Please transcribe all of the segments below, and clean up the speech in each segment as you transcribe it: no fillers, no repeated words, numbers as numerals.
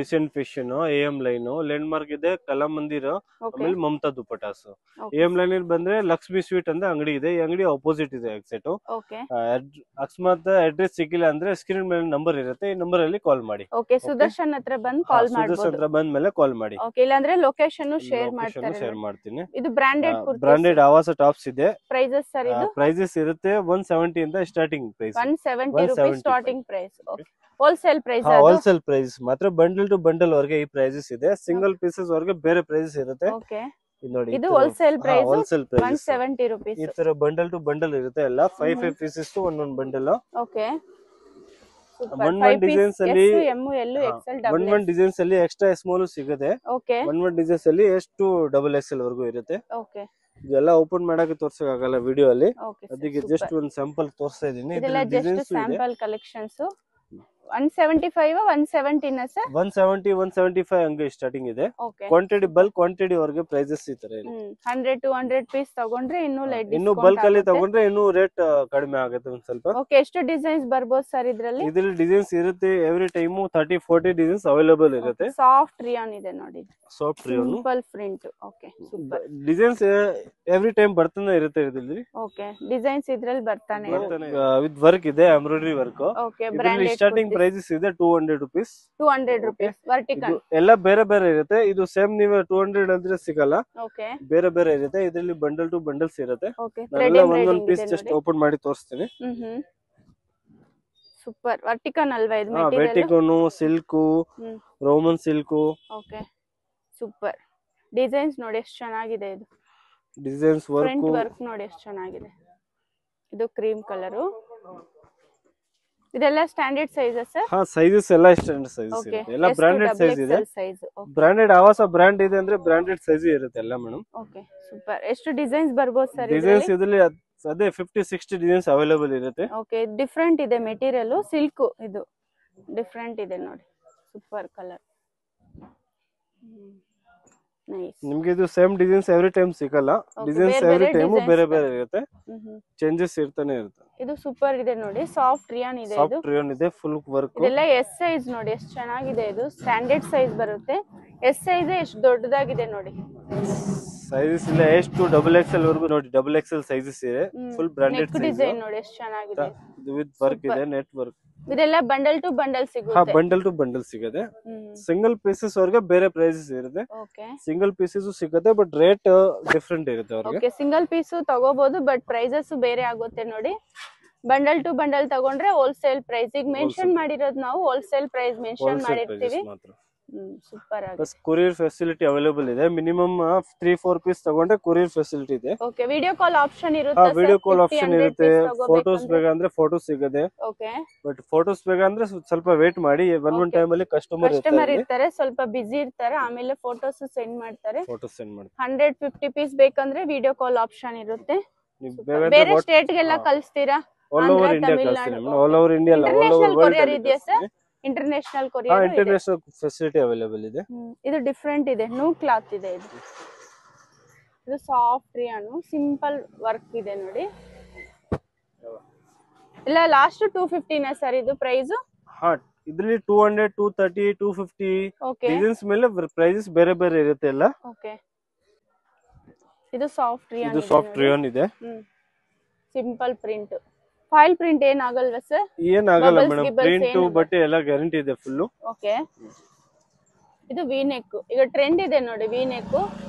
Recent fashion AM line landmark ಇದೆ Kalamandira okay ಆಮೇಲೆ Mamata dupattas. AM line ಬಂದ್ರೆ ಲಕ್ಷ್ಮಿ ಸ್ವೀಟ್ ಅಂತ ಅಂಗಡಿ ಇದೆ, ಈ ಅಂಗಡಿ ಅಪೋಸಿಟ್ ಇದೆ ಎಕ್ಸಿಟ್. ಓಕೆ ಅಕಸ್ಮಾತ್ ಅಡ್ರೆಸ್ ಸಿಕ್ಕಿಲ್ಲ ಅಂದ್ರೆ ಸ್ಕ್ರೀನ್ ಮೇಲೆ ನಂಬರ್ ಇರುತ್ತೆ, ಈ ನಂಬರ್ ಅಲ್ಲಿ ಕಾಲ್ ಮಾಡಿ. ಓಕೆ ಸುದರ್ಶನ್ ಹತ್ರ ಬಂದು ಕಾಲ್ ಸುದರ್ಶನ್ ಮಾಡಬಹುದು. ಹತ್ರ ಬಂದ ಮೇಲೆ ಕಾಲ್ ಮಾಡಿ. ಓಕೆ ಇಲ್ಲಾಂದ್ರೆ ಲೊಕೇಶನ್ ಶೇರ್ ಮಾಡ್ತಾರೆ. ಶೇರ್ ಮಾಡ್ತೀನಿ. ಇದು ಬ್ರಾಂಡೆಡ್ ಕುರ್ತೀಸ್, ಬ್ರಾಂಡೆಡ್ ಆವಾಸ ಟಾಪ್ಸ್ ಇದೆ. ಪ್ರೈಸಸ್ ಸರ್ ಇದು ಪ್ರೈಸಸ್ ಇರುತ್ತೆ 170 ಇಂದ starting price. 170 rupees starting price. Okay wholesale price. Wholesale price ಮಾತ್ರ ಬಂಡಲ್ ಟು ಬಂಡಲ್ ವರೆಗೆ ಈ ಪ್ರೈಸಸ್ ಇದೆ. ಸಿಂಗಲ್ ಪೀಸಸ್ ವರೆಗೆ ಬೇರೆ ಪ್ರೈಸಸ್ ಇರುತ್ತೆ. ಓಕೆ ನೋಡಿ ಇದು wholesale price wholesale price 170 rupees. ಈ ತರ ಬಂಡಲ್ ಟು ಬಂಡಲ್ ಇರುತ್ತೆ ಎಲ್ಲ 5 ಪೀಸಸ್ ಟು ಒಂದೊಂದು ಬಂಡಲ್. ಓಕೆ ಒನ್ ಡಿಸೈನ್ಸ್ ಅಲ್ಲಿ ಎಕ್ಸೆಲ್ ಡಿಸೈನ್ಸ್ ಅಲ್ಲಿ ಎಕ್ಸ್ಟ್ರಾ ಸ್ಮಾಲ್ ಸಿಗುತ್ತೆ. ಓಕೆ ಒನ್ ಡಿಸೈನ್ಸ್ ಅಲ್ಲಿ ಎಷ್ಟು XXL ವರೆಗೂ ಇರುತ್ತೆ. ಓಕೆ ಇದೆಲ್ಲ ಓಪನ್ ಮಾಡಕ್ಕೆ ತೋರ್ಸಕ್ ಆಗಲ್ಲ ವಿಡಿಯೋ ಅಲ್ಲಿ, ಓಕೆ ಅದಕ್ಕೆ ಜಸ್ಟ್ ಒಂದು ಸ್ಯಾಂಪಲ್ ತೋರಿಸ್ತಾ ಇದೀನಿ. ಇದೆಲ್ಲ ಜಸ್ಟ್ ಸ್ಯಾಂಪಲ್ ಕಲೆಕ್ಷನ್ಸ್. 175 170 ನ ಸರ್? 170 175 ಹಂಗೆ ಸ್ಟಾರ್ಟಿಂಗ್ ಇದೆ. ಓಕೆ ಕ್ವಾಂಟಿಟಿ ಬಲ್ಕ್ ಕ್ವಾಂಟಿಟಿ ವರೆಗೆ ಪ್ರೈಸಸ್ ಈ ತರ ಇದೆ. 100 200 ಪೀಸ್ ತಗೊಂಡ್ರೆ ಇನ್ನು ಬಲ್ಕ್ ಅಲ್ಲಿ ತಗೊಂಡ್ರೆ ಇನ್ನು ರೇಟ್ ಕಡಿಮೆ ಆಗುತ್ತೆ ಒಂದ್ ಸ್ವಲ್ಪ. ಓಕೆ ಎಷ್ಟು ಡಿಸೈನ್ಸ್ ಬರ್ಬೋದು ಸರ್ ಇದ್ರಲ್ಲಿ? ಇದ್ರಲ್ಲಿ ಡಿಸೈನ್ಸ್ ಇರುತ್ತೆ ಎವ್ರಿ ಟೈಮ್ 30-40 ಡಿಸೈನ್ಸ್ ಅವೈಲೇಬಲ್ ಇರುತ್ತೆ. ಸಾಫ್ಟ್ ರಿಯಾನ್ ಇದೆ ನೋಡಿ, soft rayon simple print. Okay super designs every time ಬರ್ತಾನೆ ಇರುತ್ತೆ ಇದ್ರಲ್ಲಿ. ಓಕೆ ಡಿಸೈನ್ಸ್ ಇದ್ರಲ್ಲಿ ಬರ್ತಾನೆ ವಿತ್ ವರ್ಕ್ ಇದೆ, embroidery work. Okay branded starting prices ಇದೆ 200 ರೂಪೀಸ್. 200 rupees vertical. ಎಲ್ಲ ಬೇರೆ ಬೇರೆ ಇರುತ್ತೆ. ಇದು ಸೇಮ್ ನೀವು 200 ಅಂದ್ರೆ ಸಿಗಲ್ಲ, ಓಕೆ ಬೇರೆ ಬೇರೆ ಇರುತ್ತೆ. ಇದರಲ್ಲಿ ಬಂಡಲ್ ಟು ಬಂಡಲ್ಸ್ ಇರುತ್ತೆ. ಓಕೆ ಒಂದೊಂದು ಪೀಸ್ ಜಸ್ಟ್ ಓಪನ್ ಮಾಡಿ ತೋರಿಸ್ತೀನಿ. ಸೂಪರ್ ವರ್ಟಿಕಲ್ ಅಲ್ವಾ ಇದು material? Vatican, silk, roman silk. Okay super designs ನೋಡಿ ಎಷ್ಟು ಚೆನ್ನಾಗಿದೆ. ಇದು ಡಿಸೈನ್ಸ್ ಫ್ರಂಟ್ ವರ್ಕ್ ನೋಡಿ ಎಷ್ಟು ಚೆನ್ನಾಗಿದೆ. ಇದು ಕ್ರೀಮ್ ಕಲರ್. ಇದೆಲ್ಲ ಸ್ಟ್ಯಾಂಡರ್ಡ್ ಸೈಜಸ್ ಸರ್? ಹಾ ಸೈಜಸ್ ಎಲ್ಲ ಸ್ಟ್ಯಾಂಡರ್ಡ್ ಸೈಜಸ್ ಇರುತ್ತೆ. ಎಲ್ಲ ಬ್ರಾಂಡೆಡ್ ಸೈಜ್ ಇದೆ. ಸೈಜ್ ಬ್ರಾಂಡೆಡ್ ಆವಾಸ ಬ್ರಾಂಡ್ ಇದೆ ಅಂದ್ರೆ ಬ್ರಾಂಡೆಡ್ ಸೈಜ್ ಇರುತ್ತೆ ಎಲ್ಲ ಮೇಡಮ್. ಓಕೆ ಸೂಪರ್ ಎಷ್ಟು ಡಿಸೈನ್ಸ್ ಬರ್ಬೋದು ಸರ್? ಡಿಸೈನ್ಸ್ ಇದರಲ್ಲಿ ಅದೇ 50-60 ಡಿಸೈನ್ಸ್ ಅವೈಲೇಬಲ್ ಇರುತ್ತೆ. ಓಕೆ ಡಿಫರೆಂಟ್ ಇದೆ ಮೆಟೀರಿಯಲ್, ಸಿಲ್ಕ್ ಇದು ಡಿಫರೆಂಟ್ ಇದೆ ನೋಡಿ. Super colour, nice. ನಿಮ್ಗೆ ಇದು ಸೇಮ್ ಡಿಸೈನ್ಸ್ ಎವ್ರಿ ಟೈಮ್ ಸಿಗಲ್ಲ. ಡಿಸೈನ್ಸ್ ಎವ್ರಿ ಟೈಮ್ ಬೇರೆ ಬೇರೆ ಇರುತ್ತೆ, ಚೇಂಜಸ್ ಇರ್ತಾನೆ ಇರುತ್ತೆ. ಇದು ಸೂಪರ್ ಇದೆ ನೋಡಿ, ಸಾಫ್ಟ್ ರಿಯಾನ್ ಇದೆ. ಇದು ಸಾಫ್ಟ್ ರಿಯಾನ್ ಇದೆ, ಫುಲ್ ವರ್ಕ್. ಇದೆಲ್ಲ ಎಸ್ ಸೈಜ್ ನೋಡಿ ಎಷ್ಟು ಚೆನ್ನಾಗಿದೆ. ಇದು ಸ್ಟ್ಯಾಂಡರ್ಡ್ ಸೈಜ್ ಬರುತ್ತೆ. ಎಸ್ ಸೈಜ್ ಎಷ್ಟು ದೊಡ್ಡದಾಗಿದೆ ನೋಡಿ. ಸೈಜಸ್ ಇಲ್ಲ ಎಷ್ಟು XXL ವರೆಗೂ ನೋಡಿ. XXL ಸೈಜಸ್ ಇದೆ, ಫುಲ್ ಬ್ರಾಂಡೆಡ್ ಸೈಜ್. ಡಿಸೈನ್ ನೋಡಿ ಎಷ್ಟು ಚೆನ್ನಾಗಿದೆ. ವಿತ್ ವರ್ಕ್ ಇದೆ, ನೆಟ್ ವರ್ಕ್. ಇದೆಲ್ಲ ಬಂಡಲ್ ಟು ಬಂಡಲ್ ಸಿಗುತ್ತೆ. ಬಂಡಲ್ ಟು ಬಂಡಲ್ ಸಿಗುತ್ತೆ. ಸಿಂಗಲ್ ಪೀಸಸ್ ವರೆಗೆ ಬೇರೆ ಪ್ರೈಸಸ್ ಇರುತ್ತೆ. ಓಕೆ ಸಿಂಗಲ್ ಪೀಸಸ್ ಸಿಗುತ್ತೆ, ಬಟ್ ರೇಟ್ ಡಿಫರೆಂಟ್ ಇರುತ್ತೆ ಅವ್ರಿಗೆ. ಓಕೆ ಸಿಂಗಲ್ ಪೀಸ್ ತಗೋಬಹುದು, ಬಟ್ ಪ್ರೈಸಸ್ ಬೇರೆ ಆಗುತ್ತೆ ನೋಡಿ. ಬಂಡಲ್ ಟು ಬಂಡಲ್ ತಗೊಂಡ್ರೆ ಹೋಲ್ಸೇಲ್ ಪ್ರೈಸ್. ಈಗ ಮೆನ್ಷನ್ ಮಾಡಿರೋದು ನಾವು ಹೋಲ್ಸೇಲ್ ಪ್ರೈಸ್ ಮೆನ್ಷನ್ ಮಾಡಿರ್ತೀವಿ. ಸೂಪರ್ ಆಗಿದೆ. ಕೊರಿಯರ್ ಫೆಸಿಲಿಟಿ ಅವೈಲೇಬಲ್ ಇದೆ. ಮಿನಿಮಮ್ 3-4 ಪೀಸ್ ತಗೊಂಡ್ರೆ ಕೊರಿಯರ್ ಫೆಸಿಲಿಟಿ ಇದೆ. ಓಕೆ ವಿಡಿಯೋ ಕಾಲ್ ಆಪ್ಷನ್ ಇರುತ್ತೆ. ವಿಡಿಯೋ ಕಾಲ್ ಆಪ್ಷನ್ ಇರುತ್ತೆ. ಫೋಟೋಸ್ ಬೇಕಂದ್ರೆ ಫೋಟೋಸ್ ಸಿಗುತ್ತೆ. ಓಕೆ ಬಟ್ ಫೋಟೋಸ್ ಬೇಕಂದ್ರೆ ಸ್ವಲ್ಪ ವೇಟ್ ಮಾಡಿ. ಒನ್ ಟೈಮ್ ಅಲ್ಲಿ ಕಸ್ಟಮರ್ ಇರ್ತಾರೆ, ಸ್ವಲ್ಪ ಬಿಸಿ ಇರ್ತಾರೆ, ಆಮೇಲೆ ಫೋಟೋಸ್ ಸೆಂಡ್ ಮಾಡ್ತಾರೆ. ಫೋಟೋಸ್ ಸೆಂಡ್ ಮಾಡ್ತಾರೆ. 150 ಪೀಸ್ ಬೇಕಂದ್ರೆ ವಿಡಿಯೋ ಕಾಲ್ ಆಪ್ಷನ್ ಇರುತ್ತೆ. ಬೇರೆ ಸ್ಟೇಟ್ ಗೆಲ್ಲ ಕಳಿಸ್ತೀರಾ? ಆಲ್ ಓವರ್ ಇಂಡಿಯಾ ಕಳಿಸ್ತೀನಿ. All over India, all over world ಇದೆಯಾ sir? International courier international facility available ಇದೆ. ಇದು ಡಿಫರೆಂಟ್ ಇದೆ, ನ್ಯೂ ಕ್ಲಾತ್ ಇದೆ. ಇದು ಸಾಫ್ಟ್ ರಿಯಾನ್, ಸಿಂಪಲ್ ವರ್ಕ್ ಇದೆ ನೋಡಿ. ಇಲ್ಲ ಲಾಸ್ಟ್ 250 ನ ಸರ್ ಇದು ಪ್ರೈಸ್? ಹಾ ಇದರಲ್ಲಿ 200 230 250 ಡಿಸೈನ್ಸ್ ಮೇಲೆ ಪ್ರೈಸಸ್ ಬೇರೆ ಬೇರೆ ಇರುತ್ತೆ ಎಲ್ಲ. ಓಕೆ ಇದು ಸಾಫ್ಟ್ ರಿಯಾನ್. ಇದು ಸಾಫ್ಟ್ ರಿಯಾನ್ ಇದೆ, ಸಿಂಪಲ್ ಪ್ರಿಂಟ್. ಫೈಲ್ ಪ್ರಿಂಟ್ ಏನಾಗಲ್ವಾ ಸರ್? ಏನಾಗಲ್ಲ ಮೇಡಮ್, ಪ್ರಿಂಟ್ ಬಟ್ಟೆ ಎಲ್ಲ ಗ್ಯಾರಂಟಿ ಇದೆ ಫುಲ್. ಓಕೆ ಇದು ವಿ ನೆಕ್ ಈಗ ಟ್ರೆಂಡ್ ಇದೆ ನೋಡಿ, ವಿ ನೆಕ್.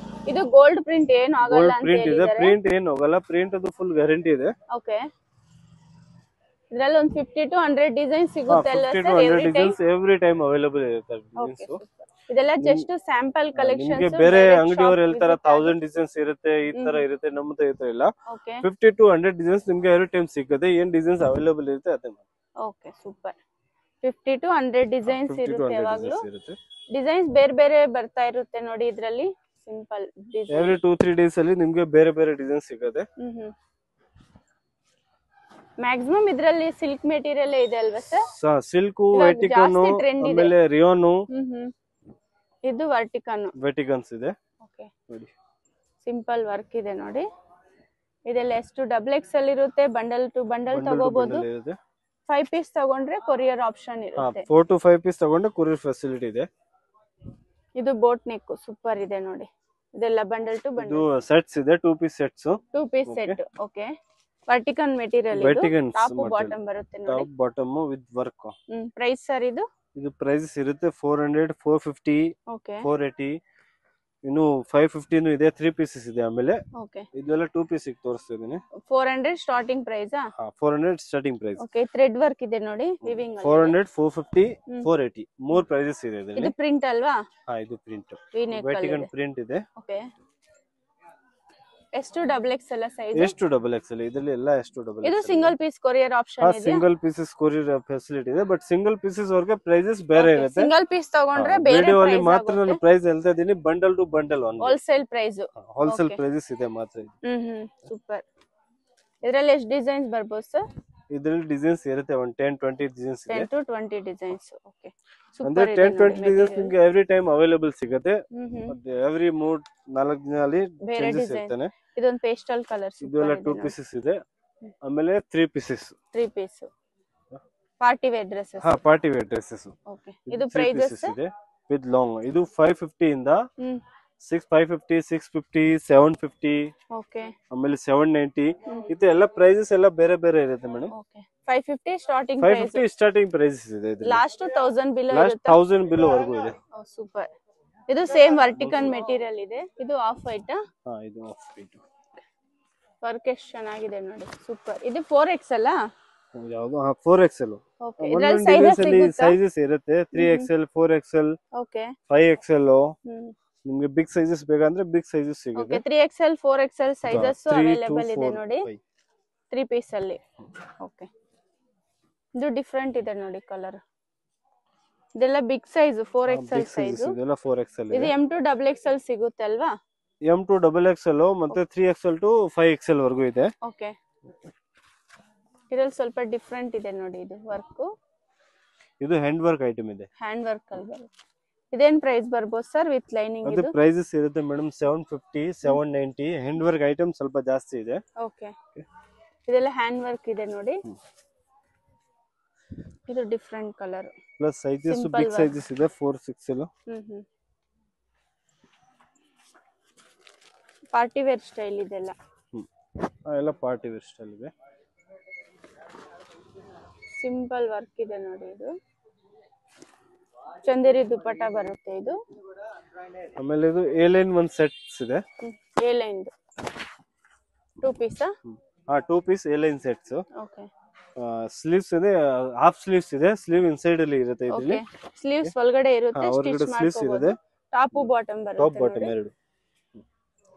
ಇದು ಗೋಲ್ಡ್ ಪ್ರಿಂಟ್ ಏನು ಆಗಲ್ಲ ಅಂತ ಹೇಳಿದ್ದಾರೆ. ಪ್ರಿಂಟ್ ಏನು ಹೋಗಲ್ಲ, ಪ್ರಿಂಟ್ ಅದು ಫುಲ್ ಗ್ಯಾರಂಟಿ ಇದೆ. ಓಕೆ ಇದರಲ್ಲಿ ಒಂದು 50 to 100 ಡಿಸೈನ್ ಸಿಗುತ್ತೆ ಅಲ್ಲ ಸರ್? ಎವ್ರಿ ಟೈಮ್ ಅವೈಲೇಬಲ್ ಇರುತ್ತೆ ಡಿಸೈನ್ಸ್. ಇದೆಲ್ಲ ಜಸ್ಟ್ ಸ್ಯಾಂಪಲ್ ಕಲೆಕ್ಷನ್ಸ್. ನಿಮಗೆ ಬೇರೆ ಅಂಗಡಿಯವರು ಹೇಳ್ತಾರೆ 1000 ಡಿಸೈನ್ಸ್ ಇರುತ್ತೆ, ಈ ತರ ಇರುತ್ತೆ. ನಮ್ಮದು ಈ ತರ ಇಲ್ಲ, 50 to 100 ಡಿಸೈನ್ಸ್ ನಿಮಗೆ ಎವ್ರಿ ಟೈಮ್ ಸಿಗುತ್ತೆ. ಏನ್ ಡಿಸೈನ್ಸ್ ಅವೈಲೇಬಲ್ ಇರುತ್ತೆ ಅದೇ. Okay super. 50 to 100 ಡಿಸೈನ್ಸ್ ಇರುತ್ತೆ ಯಾವಾಗಲೂ. ಡಿಸೈನ್ಸ್ ಬೇರೆ ಬೇರೆ ಬರ್ತಾ ಇರುತ್ತೆ ನೋಡಿ ಇದರಲ್ಲಿ. ಸಿಂಪಲ್ ಎವ್ರಿ 2-3 ಡೇಸ್ ಅಲ್ಲಿ ನಿಮಗೆ ಬೇರೆ ಬೇರೆ ಡಿಸೈನ್ ಸಿಗುತ್ತೆ. ಮ್ಯಾಕ್ಸಿಮಮ್ ಇದರಲ್ಲಿ ಸಿಲ್ಕ್ ಮೆಟೀರಿಯಲ್ ಇದೆ ಅಲ್ವಾ ಸರ್? ಸಿಲ್ಕ್, ವೆಟಿಕನ್, ಆಮೇಲೆ ರಿಯಾನ್. ಇದು ವೆಟಿಕನ್ಸ್ ಇದೆ. ಓಕೆ ನೋಡಿ ಸಿಂಪಲ್ ವರ್ಕ್ ಇದೆ ನೋಡಿ. ಇದೆಲ್ಲ ಎಷ್ಟು XXL ಇರುತ್ತೆ. ಬಂಡಲ್ ಟು ಬಂಡಲ್ ತಗೋಬಹುದು. 5 ಪೀಸ್ ತಗೊಂಡ್ರೆ ಕೊರಿಯರ್ ಆಪ್ಷನ್ ಇರುತ್ತೆ. 4 to 5 ಪೀಸ್ ತಗೊಂಡ್ರೆ ಕೊರಿಯರ್ ಫೆಸಿಲಿಟಿ ಇದೆ. ಇದು ಬೋಟ್ ನೆಕ್ ಸೂಪರ್ ಇದೆ ನೋಡಿ. ಇದೆಲ್ಲ ಬಂಡಲ್ ಟು ಇದು ಬಂಡಲ್. ಸೆಟ್ಸ್ ಇದೆ, 2 piece sets. 2 piece set. Okay. Vertical material ಇದು. Vertical top material. ಬಾಟಮ್ ಬರುತ್ತೆ ನೋಡಿ. Top bottom with work. Price sir ಇದು? ಇದು ಪ್ರೈಸಸ್ ಇರುತ್ತೆ 400, 450, ಓಕೆ. 480, ಇನ್ನು 550 ಇದೆ. 3 ಪೀಸಸ್ ಇದೆ. ಆಮೇಲೆ ಓಕೆ. ಇದೆಲ್ಲ 2 ಪೀಸ್ ತೋರಿಸ್ತಾ ಇದೀನಿ. 400 starting price. 400 starting price. Okay. Thread work ಇದೆ ನೋಡಿ ವಿವಿಂಗ್ ಅಲ್ಲಿ. 400, 450, 480 ಮೂರ್ ಪ್ರೈಸಸ್ ಇದೆ ಇದರಲ್ಲಿ. ಇದು ಪ್ರಿಂಟ್ ಅಲ್ವಾ? ಇದು ಪ್ರಿಂಟ್. V-neck ವರ್ಟಿಕಲ್ ಪ್ರಿಂಟ್ ಇದೆ. ಓಕೆ. ಎಷ್ಟು ಡಬಲ್ ಎಕ್ಸ್ ಎಲ್ಲ ಸೈಜ್? ಎಷ್ಟು ಡಬಲ್ ಎಕ್ಸೆಲ್ ಇದರಲ್ಲಿ ಎಲ್ಲ ಎಷ್ಟು ಡಬಲ್. ಇದು ಸಿಂಗಲ್ ಪೀಸ್ ಕೊರಿಯರ್ ಆಪ್ಷನ್ ಇದೆ. ಸಿಂಗಲ್ ಪೀಸಸ್ ಕೊರಿಯರ್ ಫೆಸಿಲಿಟಿ ಇದೆ, ಬಟ್ ಸಿಂಗಲ್ ಪೀಸಸ್ ವರ್ಗೆ ಪ್ರೈಸಸ್ ಬೇರೆ ಇರುತ್ತೆ. ಸಿಂಗಲ್ ಪೀಸ್ ತಗೊಂಡ್ರೆ ಬೇರೆ ವಿಡಿಯೋ ಅಲ್ಲಿ ಮಾತ್ರ ನಾನು ಪ್ರೈಸ್ ಹೇಳ್ತಾ ಇದೀನಿ. Bundle to bundle wholesale price. Wholesale prices ಇದೆ ಮಾತ್ರ. ಸೂಪರ್. ಇದರಲ್ಲಿ ಎಷ್ಟು ಡಿಸೈನ್ಸ್ ಬರ್ಬೋದು ಸರ್? ಇದರಲ್ಲಿ ಡಿಸೈನ್ಸ್ ಇರುತ್ತೆ 10-20 ಡಿಸೈನ್ಸ್ ಇದೆ. 10 to 20 ಡಿಸೈನ್ಸ್. ಓಕೆ. ಅಂದ್ರೆ 10-20 ಡಿಸೈನ್ಸ್ ನಿಮಗೆ ಎವ್ರಿ ಟೈಮ್ ಅವೈಲೇಬಲ್ ಸಿಗುತ್ತೆ. ಮತ್ತೆ ಎವ್ರಿ 3-4 ದಿನದಲ್ಲಿ ಚೇಂಜಸ್ ಇರ್ತಾನೆ. ಇದೊಂದು ಪೇಸ್ಟಲ್ ಕಲರ್. ಇದೆಲ್ಲ 2 ಪೀಸಸ್ ಇದೆ. ಆಮೇಲೆ 3 pieces. 3 piece party wear dresses. Party wear dresses. Okay. ಇದು ಪ್ರೈಸಸ್ ಇದೆ ವಿತ್ ಲಾಂಗ್. ಇದು 550 ಇಂದ 550, 650, 750. ಓಕೆ. ಆಮೇಲೆ 790. ಇದು ಎಲ್ಲ ಪ್ರೈಸಸ್ ಎಲ್ಲ ಬೇರೆ ಬೇರೆ ಇರುತ್ತೆ madam. Okay. 550 starting price. 550 starting prices ಇದೆ. ಲಾಸ್ಟ್ 1000 ಬಿಲೋ ಲಾಸ್ಟ್ 1000 ಬಿಲೋ ವರೆಗೂ ಇದೆ. ಸೂಪರ್. ಇದು ಸೇಮ್ ವರ್ಟಿಕಲ್ ಮೆಟೀರಿಯಲ್ ಇದೆ. ಇದು ಆಫ್ ವೈಟ್. ಇದು ಆಫ್ ವೈಟ್. ವರ್ಕ್ ಎಷ್ಟು ಚೆನ್ನಾಗಿದೆ ನೋಡಿ. ಸೂಪರ್. ಇದು 4XL ಯಾವುದು? 4XL. ಓಕೆ. ಇದರಲ್ಲಿ ಸೈಜಸ್ ಸಿಗುತ್ತಾ? ಸೈಜಸ್ ಇರುತ್ತೆ 3XL, 4XL, ಓಕೆ, 5XL. ನಿಮಗೆ ಬಿಗ್ ಸೈಜಸ್ ಬೇಕಂದ್ರೆ ಬಿಗ್ ಸೈಜಸ್ ಸಿಗುತ್ತೆ. Okay. 3XL, 4XL sizes available ಇದೆ ನೋಡಿ 3 ಪೀಸ್ ಅಲ್ಲಿ. ಓಕೆ. ಇದು ಡಿಫರೆಂಟ್ ಇದೆ ನೋಡಿ ಕಲರ್. ಇದೆಲ್ಲ ಬಿಗ್ ಸೈಜ್ 4XL ಸೈಜ್. ಇದೆಲ್ಲ 4XL. ಇದು M2 XXL ಸಿಗುತ್ತೆ ಅಲ್ವಾ? M2 XXL ಮತ್ತೆ 3XL to 5XL ವರೆಗೂ ಇದೆ. ಓಕೆ. ಇದರಲ್ಲಿ ಸ್ವಲ್ಪ ಡಿಫರೆಂಟ್ ಇದೆ ನೋಡಿ. ಇದು ವರ್ಕ್. ಇದು ಹ್ಯಾಂಡ್ ವರ್ಕ್ ಐಟಮ್ ಇದೆ. ಹ್ಯಾಂಡ್ ವರ್ಕ್ ಅಲ್ಲಿ ಬರುತ್ತೆ. ಇದೇನ್ ಪ್ರೈಸ್ ಬರ್ಬೋದು ಸರ್ ವಿತ್ ಲೈನಿಂಗ್? ಇದು ಪ್ರೈಸಸ್ ಇರುತ್ತೆ ಮೇಡಮ್ 750, 790. ಹ್ಯಾಂಡ್ ವರ್ಕ್ ಐಟಮ್ ಸ್ವಲ್ಪ ಜಾಸ್ತಿ ಇದೆ. ಓಕೆ. ಇದೆಲ್ಲ ಹ್ಯಾಂಡ್ ವರ್ಕ್ ಇದೆ ನೋಡಿ. ಇದು different colour. Plus sizes big sizes ಇದೆ 4-6L. ಪಾರ್ಟಿ ವೇರ್ ಸ್ಟೈಲ್ ಇದೆಲ್ಲ. ಎಲ್ಲ ಪಾರ್ಟಿ ವೇರ್ ಸ್ಟೈಲ್ ಇದೆ. ಸಿಂಪಲ್ ವರ್ಕ್ ಇದೆ ನೋಡಿ. ಇದು ಚಂದೇರಿ ದುಪಟ್ಟ ಬರುತ್ತೆ ಇದು. ಆಮೇಲೆ ಇದು ಎ ಲೈನ್ ಒಂದು ಸೆಟ್ಸ್ ಇದೆ. A line 2 piece. 2 piece A line sets. Okay. Sleeves ಇದೆ, ಹಾಫ್ ಸ್ಲೀವ್ಸ್ ಇದೆ. ಸ್ಲೀವ್ ಇನ್ಸೈಡ್ ಅಲ್ಲಿ ಇರುತ್ತೆ ಇದರಲ್ಲಿ. ಸ್ಲೀವ್ಸ್ ಒಳಗಡೆ ಇರುತ್ತೆ, ಸ್ಟಿಚ್ ಸ್ಲೀವ್ಸ್ ಮಾಡ್ಕೋಬಹುದು. ಟಾಪ್ ಬಾಟಮ್ ಬರುತ್ತೆ. ಟಾಪ್ ಬಾಟಮ್ ಎರಡು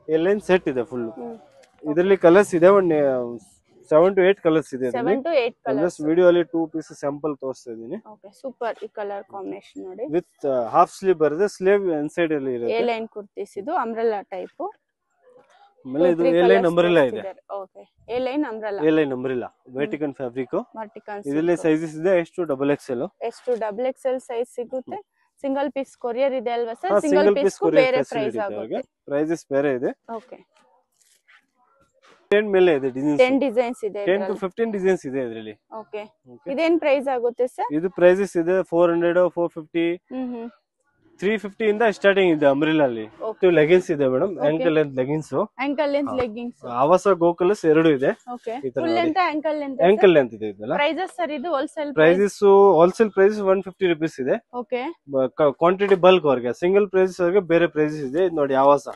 ಎ ಲೈನ್ ಸೆಟ್ ಇದೆ ಫುಲ್. ಇದರಲ್ಲಿ ಕಲರ್ಸ್ ಇದೆ 7 to 8 ಕಲರ್ಸ್ ಇದೆ. 7 to 8 ಕಲರ್ಸ್. ವಿಡಿಯೋ ಅಲ್ಲಿ 2 ಪೀಸ್ ಸ್ಯಾಂಪಲ್ ತೋರಿಸ್ತಾ ಇದೀನಿ. ಓಕೆ. ಸೂಪರ್. ಈ ಕಲರ್ ಕಾಂಬಿನೇಷನ್ ನೋಡಿ. ವಿತ್ ಹಾಫ್ ಸ್ಲೀವ್ ಬರುತ್ತೆ. ಸ್ಲೀವ್ ಇನ್ಸೈಡ್ ಅಲ್ಲಿ ಇರುತ್ತೆ. ಎ ಲೈನ್ ಕುರ್ತೀಸ್ ಇದು ಅಂಬ್ರೆಲಾ ಟೈಪ್. ಆಮೇಲೆ ಇದು ಎ ಲೈನ್ ಅಂಬ್ರೆಲಾ ಇದೆ. Okay. A line umbrella. A line umbrella Vatican fabric. Vertical. ಇದರಲ್ಲಿ ಸೈಜಸ್ ಇದೆ ಎಷ್ಟು XXL. ಎಷ್ಟು XXL ಸೈಜ್ ಸಿಗುತ್ತೆ. ಸಿಂಗಲ್ ಪೀಸ್ ಕೊರಿಯರ್ ಇದೆ ಅಲ್ವಾ ಸರ್? ಸಿಂಗಲ್ ಪೀಸ್ ಗೂ ಬೇರೆ ಪ್ರೈಸ್ ಆಗುತ್ತೆ. ಪ್ರೈಸಸ್ ಬೇರೆ ಇದೆ. ಓಕೆ. 10 ಮೇಲೆ ಇದೆ ಡಿಸೈನ್ಸ್. 10 ಡಿಸೈನ್ಸ್ ಇದೆ. 10 to 15 ಡಿಸೈನ್ಸ್ ಇದೆ ಇದರಲ್ಲಿ. ಓಕೆ. ಇದೇನ್ ಪ್ರೈಸ್ ಆಗುತ್ತೆ ಸರ್? ಇದು ಪ್ರೈಸಸ್ ಇದೆ 400, 450, 350 ಇಂದ ಸ್ಟಾರ್ಟಿಂಗ್ ಇದೆ ಅಂಬ್ರೆಲಾ ಅಲ್ಲಿ. ಲೆಗಿನ್ಸ್ ಇದೆ madam, ankle length leggings. Ankle length leggings. ಆವಾಸ ಗೋಕಲ್ಸ್ ಎರಡು ಇದೆ. Okay. Full length ankle length. Ankle length ಇದೆ ಇದೆಲ್ಲ. ಪ್ರೈಸಸ್ ಸರ್ ಇದು ಹೋಲ್ಸೇಲ್ ಹೋಲ್ಸೇಲ್ ಪ್ರೈಸ್ 150 ರೂಪೀಸ್ ಇದೆ. ಓಕೆ. ಕ್ವಾಂಟಿಟಿ ಬಲ್ಕ್ ಅವರಿಗೆ ಸಿಂಗಲ್ ಪ್ರೈಸ್ ಅವರಿಗೆ ಬೇರೆ ಪ್ರೈಸಸ್ ಇದೆ. ಇದು ನೋಡಿ ಆವಾಸ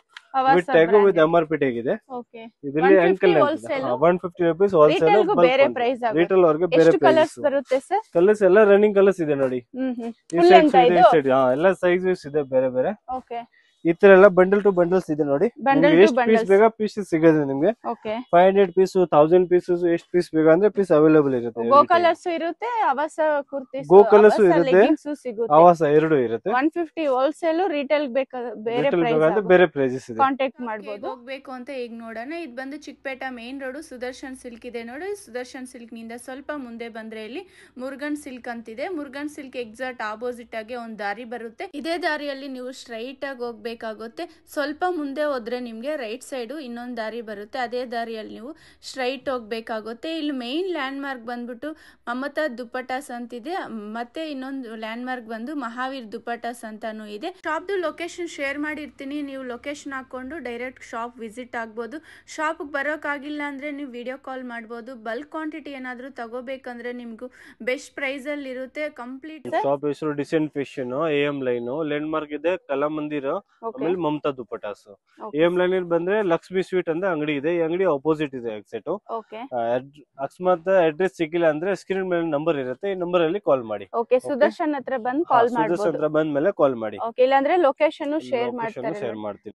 with tag with MRP tag ಇದೆ. ಓಕೆ. ಇದರಲ್ಲಿ ಆಂಕಲ್ ಲೆಂತ್ 150 ರೂಪೀಸ್ ಹೋಲ್ಸೇಲ್. ಬೇರೆ ಪ್ರೈಸ್ ಆಗುತ್ತೆ. ರಿಟೇಲ್ ಅವರಿಗೆ ಬೇರೆ ಪ್ರೈಸ್. ಕಲರ್ಸ್ ಬರುತ್ತೆ ಸರ್? ಕಲರ್ಸ್ ಎಲ್ಲ ರನ್ನಿಂಗ್ ಕಲರ್ಸ್ ಇದೆ ನೋಡಿ. ಫುಲ್ ಲೆಂತ್ ಇದೆ. ಎಲ್ಲ ಸೈಜಸ್ ಇದೆ ಬೇರೆ ಬೇರೆ. ಓಕೆ. ಈ ತರ ಎಲ್ಲ ಬಂಡಲ್ ಟು ಬಂಡಲ್ಸ್ ಇದೆ ನೋಡಿ. ಎಷ್ಟು ಪೀಸ್ ಬೇಕಾ ಪೀಸ್ ಸಿಗುತ್ತೆ ನಿಮ್ಗೆ. ಓಕೆ. 500 ಪೀಸ್, 1000 ಪೀಸ್, ಎಷ್ಟು ಪೀಸ್ ಬೇಕಾ ಅಂದ್ರೆ ಪೀಸ್ ಅವೈಲೇಬಲ್ ಇರುತ್ತೆ. ಗೋ ಕಲರ್ಸ್ ಇರುತ್ತೆ, ಆವಾಸ ಕುರ್ತೀಸ್, ಗೋ ಕಲರ್ಸ್ ಇರುತ್ತೆ, ಸಿಗುತ್ತೆ. ಆವಾಸ ಎರಡು ಇರುತ್ತೆ. 150 ಹೋಲ್ಸೇಲ್, ರಿಟೇಲ್ ಬೇರೆ ಪ್ರೈಸ್ ಬೇರೆ ಪ್ರೈಸಸ್ ಇದೆ. ಕಾಂಟ್ಯಾಕ್ಟ್ ಮಾಡಬಹುದು. ಹೋಗ್ಬೇಕು ಅಂತ ಈಗ ನೋಡೋಣ. ಇದು ಬಂದು ಚಿಕ್ಕಪೇಟ ಮೇನ್ ರೋಡ್ ಸುದರ್ಶನ್ ಸಿಲ್ಕ್ ಇದೆ ನೋಡಿ. ಸುದರ್ಶನ್ ಸಿಲ್ಕ್ ನಿಂದ ಸ್ವಲ್ಪ ಮುಂದೆ ಬಂದ್ರೆ ಇಲ್ಲಿ ಮುರುಗನ್ ಸಿಲ್ಕ್ ಅಂತಿದೆ. ಮುರುಗನ್ ಸಿಲ್ಕ್ ಎಕ್ಸಾಕ್ಟ್ ಆಪೋಸಿಟ್ ಆಗಿ ಒಂದು ದಾರಿ ಬರುತ್ತೆ. ಇದೇ ದಾರಿಯಲ್ಲಿ ನೀವು ಸ್ಟ್ರೈಟ್ ಆಗಿ ಹೋಗ್ಬೇಕು ಹೋಗ್ಬೇಕಾಗುತ್ತೆ. ಸ್ವಲ್ಪ ಮುಂದೆ ಹೋದ್ರೆ ನಿಮ್ಗೆ ರೈಟ್ ಸೈಡು ಇನ್ನೊಂದು ದಾರಿ ಬರುತ್ತೆ, ಅದೇ ದಾರಿಯಲ್ಲಿ ನೀವು ಸ್ಟ್ರೈಟ್ ಹೋಗ್ಬೇಕಾಗುತ್ತೆ. ಇಲ್ಲಿ ಮೇನ್ ಲ್ಯಾಂಡ್ ಮಾರ್ಕ್ ಬಂದ್ಬಿಟ್ಟು ಮಮತಾ ದುಪ್ಪಟಾಸ್ ಅಂತಿದೆ, ಮತ್ತೆ ಇನ್ನೊಂದು ಲ್ಯಾಂಡ್ ಮಾರ್ಕ್ ಬಂದು ಮಹಾವೀರ್ ದುಪ್ಪಟಾಸ್ ಅಂತಾನು ಇದೆ. ಶಾಪ್ದು ಲೊಕೇಶನ್ ಶೇರ್ ಮಾಡಿರ್ತೀನಿ, ನೀವು ಲೊಕೇಶನ್ ಹಾಕೊಂಡು ಡೈರೆಕ್ಟ್ ಶಾಪ್ ವಿಸಿಟ್ ಆಗ್ಬೋದು. ಶಾಪ್ಗೆ ಬರೋಕ್ಕಾಗಿಲ್ಲ ಅಂದ್ರೆ ನೀವು ವಿಡಿಯೋ ಕಾಲ್ ಮಾಡ್ಬೋದು. ಬಲ್ಕ್ ಕ್ವಾಂಟಿಟಿ ಏನಾದರೂ ತಗೋಬೇಕಂದ್ರೆ ನಿಮ್ಗೂ ಬೆಸ್ಟ್ ಪ್ರೈಸ್ ಅಲ್ಲಿ ಇರುತ್ತೆ. ಕಂಪ್ಲೀಟ್ ಶಾಪ್ ಹೆಸರು decent fashion, AM line, landmark ಇದೆ ಕಲಾ ಮಂದಿರ, ಆಮೇಲೆ ಮಮತಾ ದುಪ್ಪಟಾಸ್. AM ಲೈನ್ ಬಂದ್ರೆ ಲಕ್ಷ್ಮಿ ಸ್ವೀಟ್ ಅಂತ ಅಂಗಡಿ ಇದೆ, ಈ ಅಂಗಡಿ ಅಪೋಸಿಟ್ ಇದೆ ಎಕ್ಸೆಟ್. ಅಕಸ್ಮಾತ್ ಅಡ್ರೆಸ್ ಸಿಕ್ಕಿಲ್ಲ ಅಂದ್ರೆ ಸ್ಕ್ರೀನ್ ಮೇಲೆ ನಂಬರ್ ಇರುತ್ತೆ, ಈ ನಂಬರ್ ಅಲ್ಲಿ ಕಾಲ್ ಮಾಡಿ. ಸುದರ್ಶನ್ ಹತ್ರ ಬಂದು ಕಾಲ್ ಸುದರ್ಶನ್ ಹತ್ರ ಬಂದ್ಮೇಲೆ ಕಾಲ್ ಮಾಡಿ, ಇಲ್ಲಾಂದ್ರೆ ಲೊಕೇಶನ್ ಶೇರ್ ಮಾಡ್ತಾರೆ. ಶೇರ್ ಮಾಡ್ತೀವಿ.